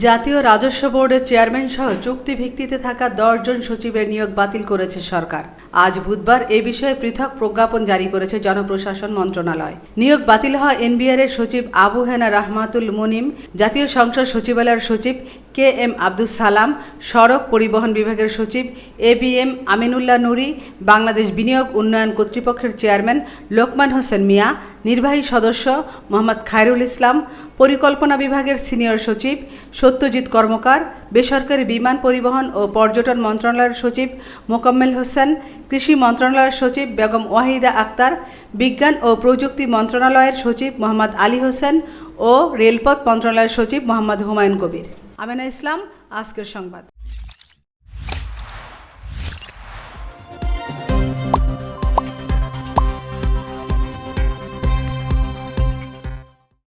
জাতীয় রাজস্ব বোর্ডের চেয়ারম্যান সহ চুক্তি ভিত্তিতে থাকা 10 জন সচিবের নিয়োগ বাতিল করেছে সরকার। আজ বুধবার এ বিষয়ে পৃথক প্রজ্ঞাপন জারি করেছে জনপ্রশাসন মন্ত্রণালয়। নিয়োগ বাতিল হওয়া এনবিআর এর সচিব আবু হেনা রাহমাতুল মুনিম, জাতীয় সংসদ সচিবালয়ের সচিব KM আব্দুস সালাম, সড়ক পরিবহন বিভাগের সচিব ABM আমিনুল্লাহ নুরি, বাংলাদেশ বিনিয়োগ উন্নয়ন কর্তৃপক্ষের চেয়ারম্যান লোকমান হোসেন মিয়া, নির্বাহী সদস্য মোহাম্মদ খায়রুল ইসলাম, পরিকল্পনা বিভাগের সিনিয়র সচিব সত্যজিৎ কর্মকার, বেসরকারি বিমান পরিবহন ও পর্যটন মন্ত্রণালয়ের সচিব মোকাম্মেল হোসেন, কৃষি মন্ত্রণালয়ের সচিব বেগম ওয়াহিদা আক্তার, বিজ্ঞান ও প্রযুক্তি মন্ত্রণালয়ের সচিব মোহাম্মদ আলী হোসেন ও রেলপথ মন্ত্রণালয়ের সচিব মোহাম্মদ হুমায়ুন কবির। আমেনা ইসলাম, আজকের সংবাদ।